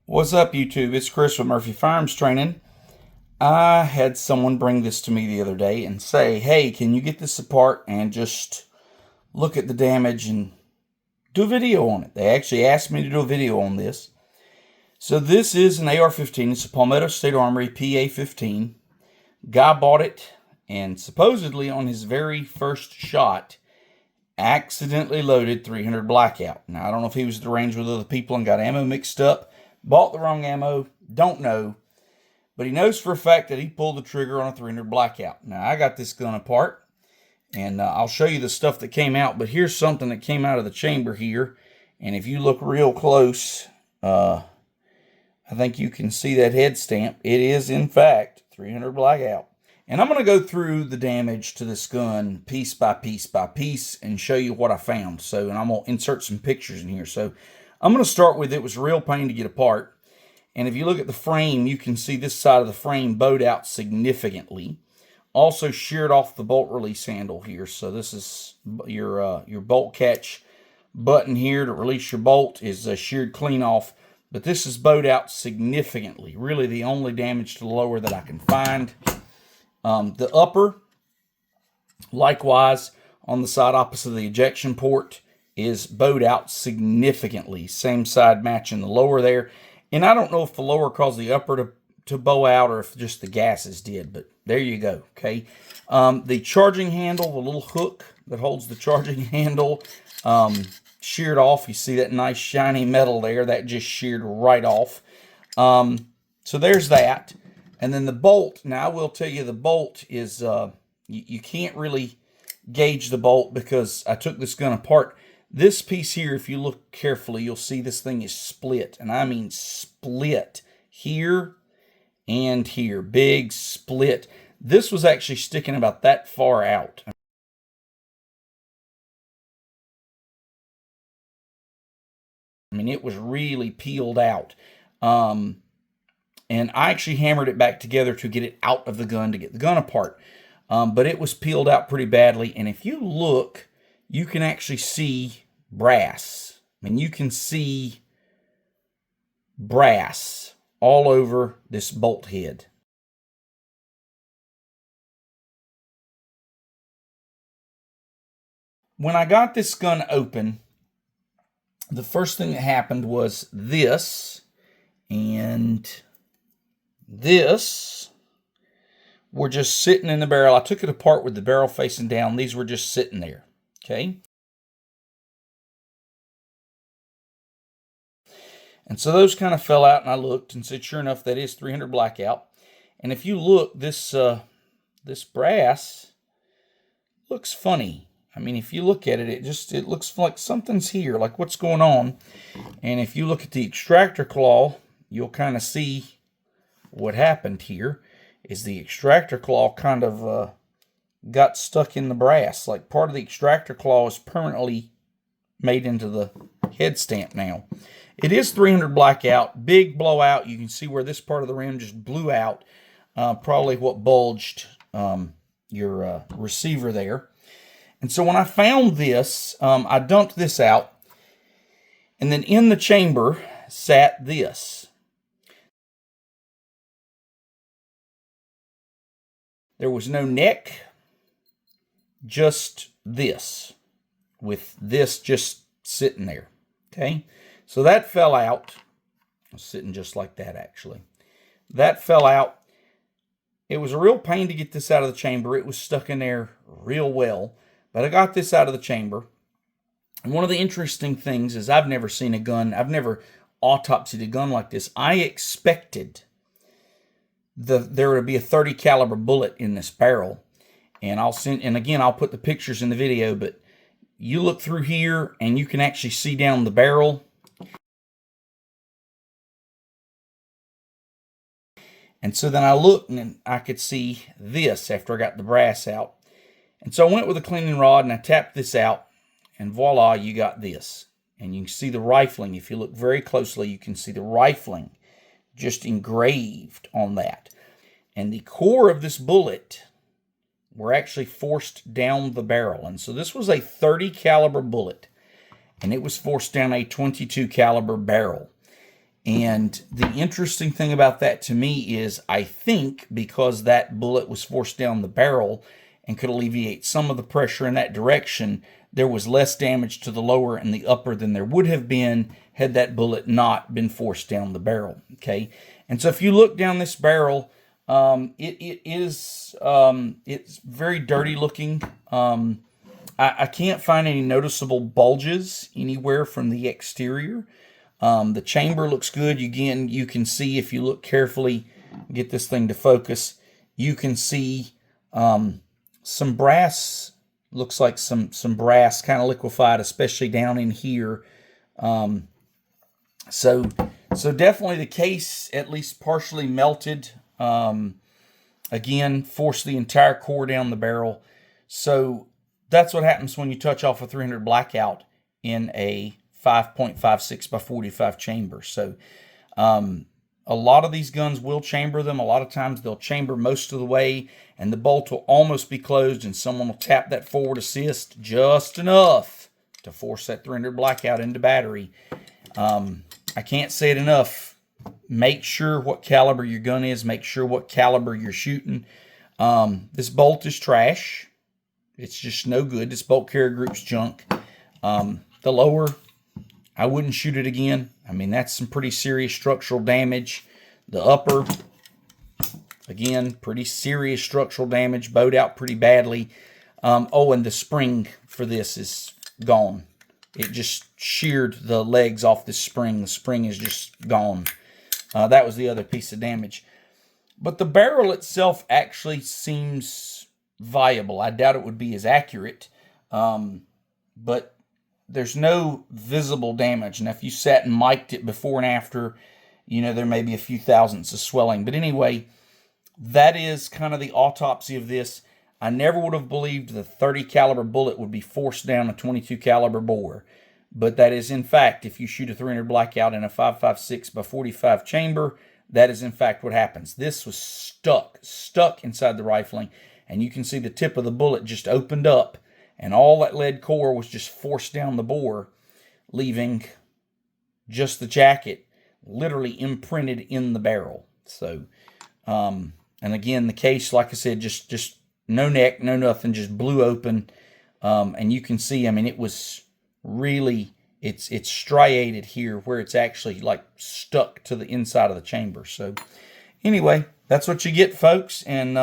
What's up, YouTube? It's Chris with Murphy Firearms Training. I had someone bring this to me the other day and say, hey, can you get this apart and just look at the damage and do a video on it? They actually asked me to do a video on this. So this is an AR-15. It's a Palmetto State Armory PA-15. Guy bought it and supposedly on his very first shot accidentally loaded 300 Blackout. Now, I don't know if he was at the range with other people and got ammo mixed up, bought the wrong ammo, don't know. But he knows for a fact that he pulled the trigger on a 300 Blackout. Now, I got this gun apart, and I'll show you the stuff that came out. But here's something that came out of the chamber here. And if you look real close, I think you can see that head stamp. It is, in fact, 300 Blackout. And I'm going to go through the damage to this gun piece by piece by piece and show you what I found. So, and I'm going to insert some pictures in here. So, I'm going to start with it was a real pain to get apart. And if you look at the frame, you can see this side of the frame bowed out significantly. Also sheared off the bolt release handle here. So this is your bolt catch button here to release your bolt is sheared clean off. But this is bowed out significantly. Really the only damage to the lower that I can find. The upper, likewise, on the side opposite the ejection port, is bowed out significantly. Same side matching the lower there. And I don't know if the lower caused the upper to bow out or if just the gases did, but there you go, okay? The charging handle, the little hook that holds the charging handle, sheared off. You see that nice shiny metal there? That just sheared right off. So there's that. And then the bolt, now I will tell you the bolt is, you can't really gauge the bolt because I took this gun apart. This piece here, if you look carefully, you'll see this thing is split. And I mean split here and here. Big split. This was actually sticking about that far out. I mean, it was really peeled out. And I actually hammered it back together to get it out of the gun, to get the gun apart. But it was peeled out pretty badly. And if you look, you can actually see brass. I mean, you can see brass all over this bolt head. When I got this gun open, the first thing that happened was this and this were just sitting in the barrel. I took it apart with the barrel facing down. These were just sitting there, okay? And so those kind of fell out, and I looked and said, sure enough, that is 300 Blackout. And if you look, this brass looks funny. I mean, if you look at it, it looks like something's here, like what's going on. And if you look at the extractor claw, you'll kind of see what happened here is the extractor claw kind of got stuck in the brass. Like part of the extractor claw is permanently made into the head stamp now. It is 300 Blackout, big blowout. You can see where this part of the rim just blew out. Probably what bulged your receiver there. And so when I found this, I dumped this out. And then in the chamber sat this. There was no neck, just this, with this just sitting there, okay? So that fell out. I was sitting just like that, actually. That fell out. It was a real pain to get this out of the chamber. It was stuck in there real well. But I got this out of the chamber. And one of the interesting things is I've never seen a gun. I've never autopsied a gun like this. I expected there would be a 30 caliber bullet in this barrel. And again, I'll put the pictures in the video, but you look through here and you can actually see down the barrel. And so then I looked and I could see this after I got the brass out. And so I went with a cleaning rod and I tapped this out and voila, you got this. And you can see the rifling. If you look very closely, you can see the rifling just engraved on that. And the core of this bullet were actually forced down the barrel. And so this was a 30 caliber bullet and it was forced down a 22 caliber barrel. And the interesting thing about that to me is I think because that bullet was forced down the barrel and could alleviate some of the pressure in that direction, there was less damage to the lower and the upper than there would have been had that bullet not been forced down the barrel. Okay, and so if you look down this barrel, it's very dirty looking. I can't find any noticeable bulges anywhere from the exterior. The chamber looks good. Again, you can see if you look carefully, get this thing to focus, you can see some brass. Looks like some brass kind of liquefied, especially down in here. So definitely the case at least partially melted. Again, forced the entire core down the barrel. So that's what happens when you touch off a 300 Blackout in a 5.56 by 45 chamber. So a lot of these guns will chamber them. A lot of times they'll chamber most of the way and the bolt will almost be closed and someone will tap that forward assist just enough to force that 300 Blackout into battery. I can't say it enough. Make sure what caliber your gun is. Make sure what caliber you're shooting. This bolt is trash. It's just no good. This bolt carrier group's junk. The lower, I wouldn't shoot it again. I mean, that's some pretty serious structural damage. The upper, again, pretty serious structural damage. Bowed out pretty badly. Oh, and the spring for this is gone. It just sheared the legs off the spring. The spring is just gone. That was the other piece of damage. But the barrel itself actually seems viable. I doubt it would be as accurate. But there's no visible damage. And if you sat and mic'd it before and after, you know, there may be a few thousandths of swelling. But anyway, that is kind of the autopsy of this. I never would have believed the 30 caliber bullet would be forced down a 22 caliber bore. But that is, in fact, if you shoot a 300 Blackout in a 5.56 by 45 chamber, that is, in fact, what happens. This was stuck inside the rifling. And you can see the tip of the bullet just opened up. And all that lead core was just forced down the bore, leaving just the jacket literally imprinted in the barrel. So, and again, the case, like I said, just no neck, no nothing, just blew open. And you can see, I mean, it was really, it's striated here where it's actually like stuck to the inside of the chamber. So anyway, that's what you get, folks. And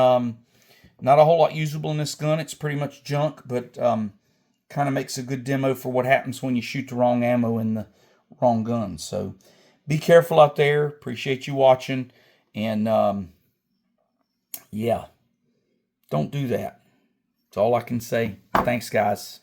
not a whole lot usable in this gun. It's pretty much junk, but kind of makes a good demo for what happens when you shoot the wrong ammo in the wrong gun. So be careful out there. Appreciate you watching. And yeah, don't do that. That's all I can say. Thanks, guys.